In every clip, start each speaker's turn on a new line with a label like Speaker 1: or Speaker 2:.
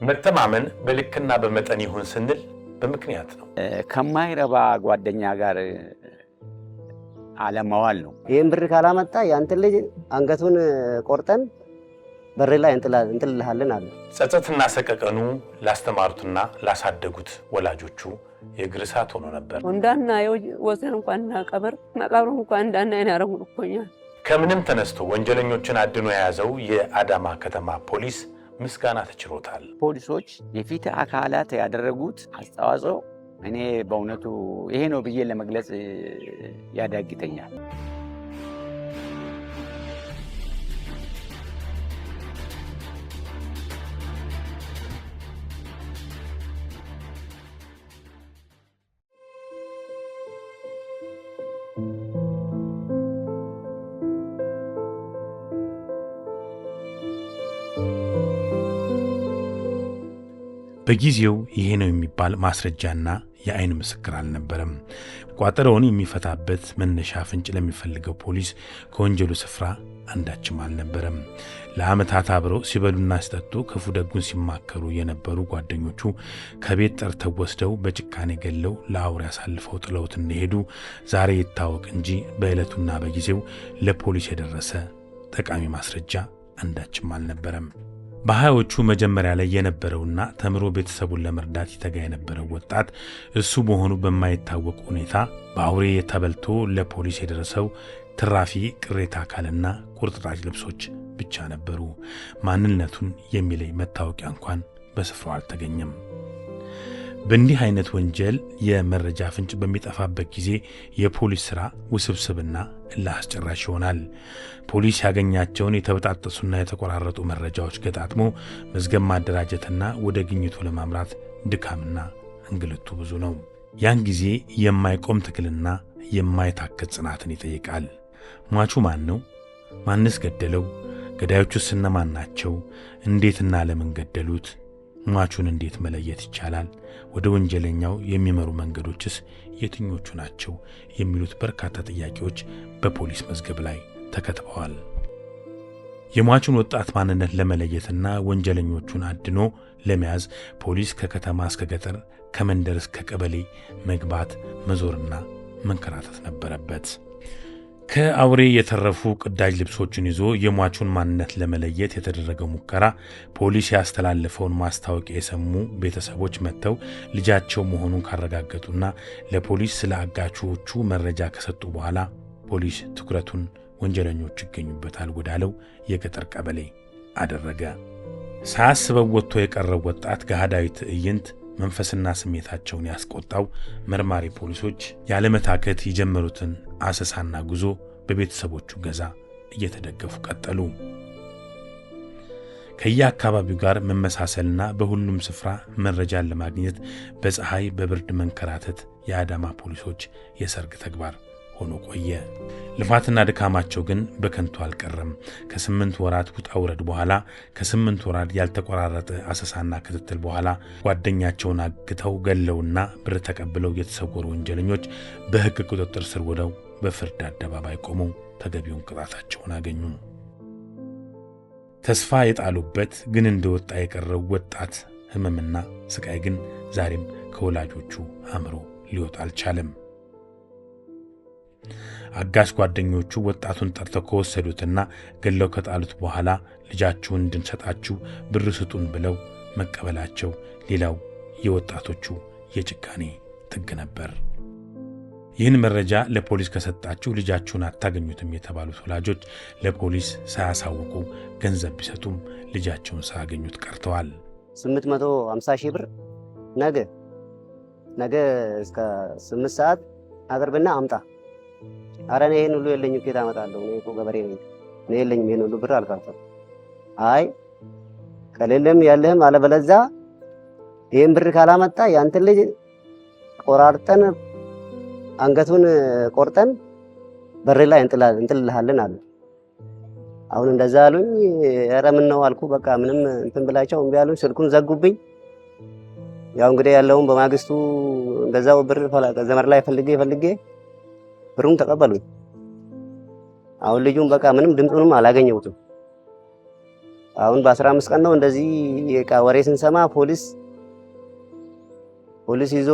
Speaker 1: መተማመን በልክና በመጠን ይሁን ስንል በምክንያት ነው።
Speaker 2: ከማይረባ ጓደኛ ጋር አለማዋል ነው።
Speaker 3: ይሄን ብር ካላመጣ ያንተ ልጅ አንገቱን ቆርጠን በር ላይ እንጥልልሃለን አለ።
Speaker 1: ጸጸትና ሰቀቀኑ ላስተማሩትና ላሳደጉት ወላጆቹ የእግር እሳት ሆኖ ነበር።
Speaker 4: እንዳና ወሰን እንኳን ቀብር መቃብሩ እንኳን እንዳና ያረጉን እኮኛል።
Speaker 1: ከምንም ተነስቶ ወንጀለኞችን አድኖ የያዘው የአዳማ ከተማ ፖሊስ ምስጋና ተችሮታል።
Speaker 2: ፖሊሶች የፊት አካላት ያደረጉት አስተዋጽኦ እኔ በእውነቱ ይሄ ነው ብዬ ለመግለጽ ያዳግተኛል።
Speaker 1: በጊዜው ይሄ ነው የሚባል ማስረጃና የአይን ምስክር አልነበረም። ቋጠሮውን የሚፈታበት መነሻ ፍንጭ ለሚፈልገው ፖሊስ ከወንጀሉ ስፍራ አንዳችም አልነበረም። ለዓመታት አብረው ሲበሉና ሲጠጡ ክፉ ደጉን ሲማከሩ የነበሩ ጓደኞቹ ከቤት ጠርተው ወስደው በጭካኔ ገለው ለአውሬ አሳልፈው ጥለውት እንደሄዱ ዛሬ ይታወቅ እንጂ በዕለቱና በጊዜው ለፖሊስ የደረሰ ጠቃሚ ማስረጃ አንዳችም አልነበረም። በሃያዎቹ መጀመሪያ ላይ የነበረውና ተምሮ ቤተሰቡን ለመርዳት ይተጋ የነበረው ወጣት እሱ መሆኑ በማይታወቅ ሁኔታ በአውሬ ተበልቶ ለፖሊስ የደረሰው ትራፊ ቅሬታ አካልና ቁርጥራጭ ልብሶች ብቻ ነበሩ። ማንነቱን የሚለይ መታወቂያ እንኳን በስፍራው አልተገኘም። በእንዲህ አይነት ወንጀል የመረጃ ፍንጭ በሚጠፋበት ጊዜ የፖሊስ ሥራ ውስብስብና እልህ አስጨራሽ ይሆናል። ፖሊስ ያገኛቸውን የተበጣጠሱና የተቆራረጡ መረጃዎች ገጣጥሞ መዝገብ ማደራጀትና ወደ ግኝቱ ለማምራት ድካምና እንግልቱ ብዙ ነው። ያን ጊዜ የማይቆም ትግልና የማይታከት ጽናትን ይጠይቃል። ሟቹ ማን ነው? ማንስ ገደለው? ገዳዮቹስ እነማን ናቸው? እንዴትና ለምን ገደሉት? ሟቹን እንዴት መለየት ይቻላል? ወደ ወንጀለኛው የሚመሩ መንገዶችስ የትኞቹ ናቸው? የሚሉት በርካታ ጥያቄዎች በፖሊስ መዝገብ ላይ ተከትበዋል። የሟቹን ወጣት ማንነት ለመለየትና ወንጀለኞቹን አድኖ ለመያዝ ፖሊስ ከከተማ እስከ ገጠር፣ ከመንደር እስከ ቀበሌ መግባት፣ መዞርና መንከራተት ነበረበት። ከአውሬ የተረፉ ቅዳጅ ልብሶችን ይዞ የሟቹን ማንነት ለመለየት የተደረገው ሙከራ ፖሊስ ያስተላለፈውን ማስታወቂያ የሰሙ ቤተሰቦች መጥተው ልጃቸው መሆኑን ካረጋገጡና ለፖሊስ ስለ አጋቾቹ መረጃ ከሰጡ በኋላ ፖሊስ ትኩረቱን ወንጀለኞቹ ይገኙበታል ወዳለው የገጠር ቀበሌ አደረገ። ሳያስበው ወጥቶ የቀረው ወጣት ገሃዳዊ ትዕይንት መንፈስና ስሜታቸውን ያስቆጣው መርማሪ ፖሊሶች ያለመታከት የጀመሩትን አሰሳና ጉዞ በቤተሰቦቹ ገዛ እየተደገፉ ቀጠሉ። ከየአካባቢው ጋር መመሳሰልና በሁሉም ስፍራ መረጃን ለማግኘት በፀሐይ በብርድ መንከራተት የአዳማ ፖሊሶች የሰርግ ተግባር ሆኖ ቆየ። ልፋትና ድካማቸው ግን በከንቱ አልቀረም። ከ8 ወራት ውጣ ውረድ በኋላ ከ8 ወራት ያልተቆራረጠ አሰሳና ክትትል በኋላ ጓደኛቸውን አግተው ገለውና ብር ተቀብለው የተሰወሩ ወንጀለኞች በሕግ ቁጥጥር ስር ውለው በፍርድ አደባባይ ቆመው ተገቢውን ቅጣታቸውን አገኙ። ተስፋ የጣሉበት ግን እንደወጣ የቀረው ወጣት ሕመምና ስቃይ ግን ዛሬም ከወላጆቹ አእምሮ ሊወጣ አልቻለም። አጋሽ ጓደኞቹ ወጣቱን ጠርተው ከወሰዱትና ገለው ከጣሉት በኋላ ልጃችሁን እንድንሰጣችሁ ብር ስጡን ብለው መቀበላቸው ሌላው የወጣቶቹ የጭካኔ ጥግ ነበር። ይህን መረጃ ለፖሊስ ከሰጣችሁ ልጃችሁን አታገኙትም የተባሉት ወላጆች ለፖሊስ ሳያሳውቁ ገንዘብ ቢሰጡም ልጃቸውን ሳያገኙት ቀርተዋል።
Speaker 3: 850 ሺህ ብር ነገ እስከ 8 ሰዓት አቅርብና አምጣ። አረ እኔ ይሄን ሁሉ የለኝም፣ ከየት አመጣለሁ? እኔ እኮ ገበሬ ነኝ፣ እኔ የለኝም ይሄን ሁሉ ብር አልካፈል። አይ ከሌለም ያለህም አለበለዚያ ይሄን ብር ካላመጣ ያንተ ልጅ ቆራርጠን አንገቱን ቆርጠን በር ላይ እንጥልልሃለን አለ። አሁን እንደዛ አሉኝ። ኧረ ምን ነው አልኩ። በቃ ምንም እንትን ብላቸው እምቢ አሉኝ። ስልኩን ዘጉብኝ። ያው እንግዲህ ያለውን በማግስቱ እንደዛው ብር ዘመድ ላይ ፈልጌ ብሩን ተቀበሉኝ። አሁን ልጁን በቃ ምንም ድምፁንም አላገኘሁትም። አሁን በ15 ቀን ነው እንደዚህ ወሬ ስንሰማ ፖሊስ ይዞ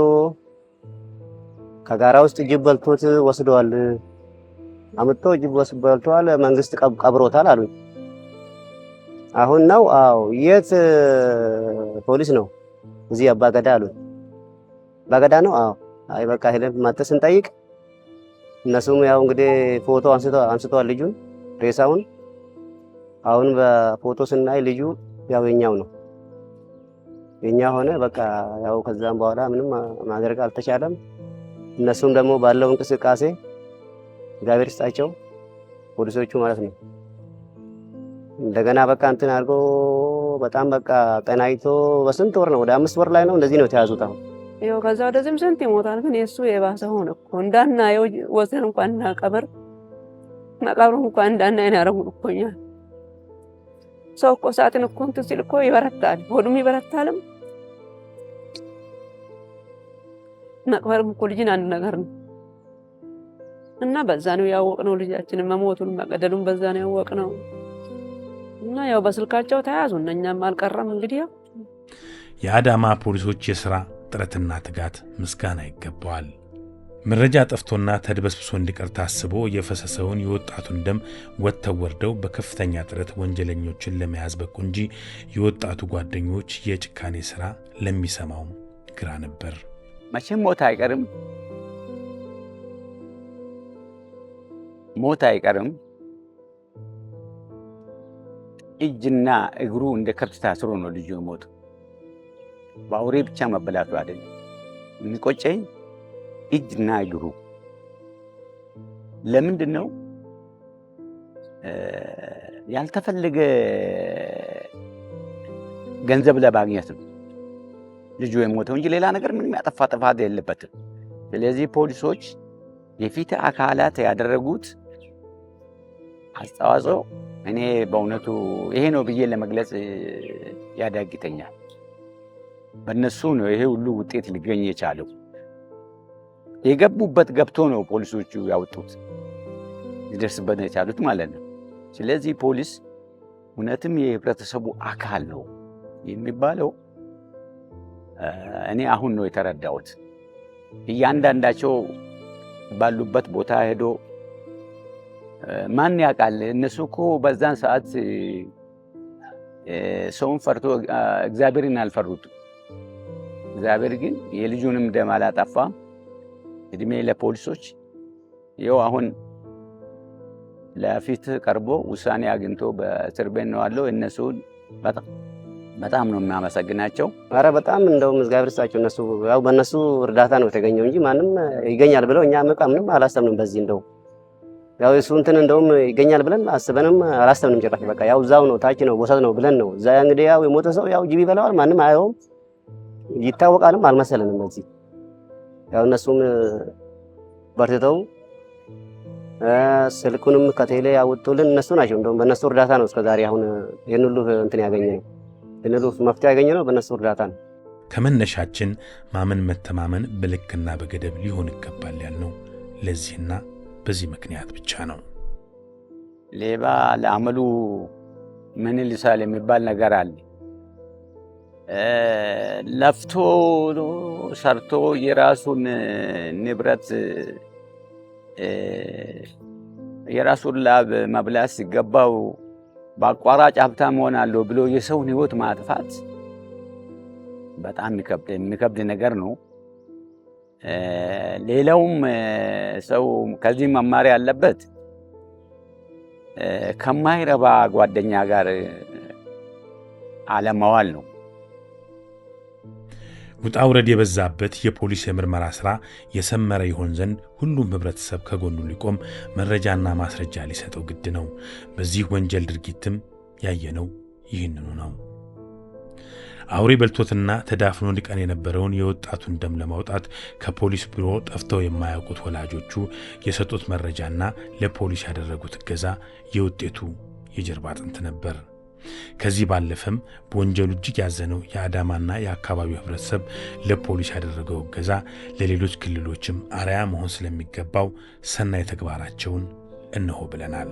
Speaker 3: ከጋራ ውስጥ ጅብ በልቶት ወስደዋል። አምጥቶ ጅብ በልቷል፣ መንግስት ቀብሮታል አሉኝ። አሁን ነው? አዎ። የት ፖሊስ ነው? እዚህ አባገዳ አሉኝ። አባገዳ ነው? አዎ። አይ በቃ ሄደን ማጥተን ስንጠይቅ እነሱም ያው እንግዲህ ፎቶ አንስተዋል ልጁን ሬሳውን። አሁን በፎቶ ስናይ ልጁ ያው የኛው ነው፣ የኛ ሆነ። በቃ ያው ከዛም በኋላ ምንም ማድረግ አልተቻለም። እነሱም ደግሞ ባለው እንቅስቃሴ እግዚአብሔር ይስጣቸው ፖሊሶቹ ማለት ነው። እንደገና በቃ እንትን አድርጎ በጣም በቃ ቀናይቶ በስንት ወር ነው? ወደ 5 ወር ላይ ነው እንደዚህ ነው የተያዙት። አሁን
Speaker 4: ይኸው ከዛ ወደዚህም ስንት ይሞታል። ግን የእሱ የባሰ ሆነ እኮ እንዳናየው ወሰን እንኳን እናቀብር መቃብሩን እንኳን እንዳናየን ያደረጉን እኮ እኛን። ሰው እኮ ሰዓትን እኮ እንትን ሲል እኮ ይበረታል፣ ሆዱም ይበረታልም። መቅበርም እኮ ልጅን አንድ ነገር ነው እና በዛ ነው ያወቅነው ልጃችንን መሞቱን መቀደሉን በዛ ነው ያወቅነው። እና ያው በስልካቸው ተያዙ፣ እኛም አልቀረም። እንግዲህ ያው
Speaker 1: የአዳማ ፖሊሶች የሥራ ጥረትና ትጋት ምስጋና ይገባዋል። መረጃ ጠፍቶና ተድበስብሶ እንዲቀር ታስቦ የፈሰሰውን የወጣቱን ደም ወጥተው ወርደው በከፍተኛ ጥረት ወንጀለኞችን ለመያዝ በቁ እንጂ የወጣቱ ጓደኞች የጭካኔ ሥራ ለሚሰማው ግራ ነበር።
Speaker 2: መቼም ሞት አይቀርም፣ ሞት አይቀርም። እጅና እግሩ እንደ ከብት ታስሮ ነው ልጁ ሞት። በአውሬ ብቻ መበላቱ አይደለም የሚቆጨኝ፣ እጅና እግሩ። ለምንድን ነው ያልተፈለገ ገንዘብ ለማግኘት ነው ልጁ የሞተው እንጂ ሌላ ነገር ምንም ያጠፋ ጥፋት የለበትም። ስለዚህ ፖሊሶች የፊት አካላት ያደረጉት አስተዋጽኦ እኔ በእውነቱ ይሄ ነው ብዬ ለመግለጽ ያዳግተኛል። በእነሱ ነው ይሄ ሁሉ ውጤት ሊገኝ የቻለው። የገቡበት ገብቶ ነው ፖሊሶቹ ያወጡት ሊደርስበት የቻሉት ማለት ነው። ስለዚህ ፖሊስ እውነትም የህብረተሰቡ አካል ነው የሚባለው እኔ አሁን ነው የተረዳሁት። እያንዳንዳቸው ባሉበት ቦታ ሄዶ ማን ያውቃል? እነሱ እኮ በዛን ሰዓት ሰውን ፈርቶ እግዚአብሔርን አልፈሩት። እግዚአብሔር ግን የልጁንም ደም አላጠፋም። እድሜ ለፖሊሶች። ይኸው አሁን ለፊት ቀርቦ ውሳኔ አግኝቶ በእስር ቤት ነው ያለው። እነሱን በጣም ነው የሚያመሰግናቸው።
Speaker 3: ኧረ በጣም እንደውም እግዚአብሔር ይስጣቸው። እነሱ ያው በእነሱ እርዳታ ነው የተገኘው እንጂ ማንም ይገኛል ብለው እኛ ምንም አላሰብንም። በዚህ እንደው ያው እሱ እንትን እንደውም ይገኛል ብለን አስበንም አላሰብንም ጭራሽ። በቃ ያው እዛው ነው ታች ነው ቦታው ነው ብለን ነው እዛ እንግዲህ ያው የሞተ ሰው ያው ጅብ ይበላዋል፣ ማንም አየውም ይታወቃልም አልመሰለንም። በዚህ ያው እነሱም በርትተው ስልኩንም ከቴሌ ያወጡልን እነሱ ናቸው። እንደውም በእነሱ እርዳታ ነው እስከዛሬ አሁን ይሄን ሁሉ እንትን ያገኘነው፣ ይሄን ሁሉ መፍትሄ ያገኘነው በእነሱ እርዳታ ነው።
Speaker 1: ከመነሻችን ማመን መተማመን በልክና በገደብ ሊሆን ይገባል ያልነው ለዚህና በዚህ ምክንያት ብቻ ነው።
Speaker 2: ሌባ ለአመሉ ምን ይልሳል የሚባል ነገር አለ። ለፍቶ ሰርቶ የራሱን ንብረት የራሱን ላብ መብላት ሲገባው በአቋራጭ ሀብታም ሆናለሁ ብሎ የሰውን ሕይወት ማጥፋት በጣም የሚከብድ ነገር ነው። ሌላውም ሰው ከዚህ መማር ያለበት ከማይረባ ጓደኛ ጋር አለመዋል ነው።
Speaker 1: ውጣ ውረድ የበዛበት የፖሊስ የምርመራ ሥራ የሰመረ ይሆን ዘንድ ሁሉም ህብረተሰብ ከጎኑ ሊቆም መረጃና ማስረጃ ሊሰጠው ግድ ነው። በዚህ ወንጀል ድርጊትም ያየነው ይህንኑ ነው። አውሬ በልቶትና ተዳፍኖ ሊቀን የነበረውን የወጣቱን ደም ለማውጣት ከፖሊስ ቢሮ ጠፍተው የማያውቁት ወላጆቹ የሰጡት መረጃና ለፖሊስ ያደረጉት እገዛ የውጤቱ የጀርባ አጥንት ነበር። ከዚህ ባለፈም በወንጀሉ እጅግ ያዘነው የአዳማና የአካባቢው ህብረተሰብ ለፖሊስ ያደረገው እገዛ ለሌሎች ክልሎችም አርአያ መሆን ስለሚገባው ሰናይ ተግባራቸውን እነሆ ብለናል።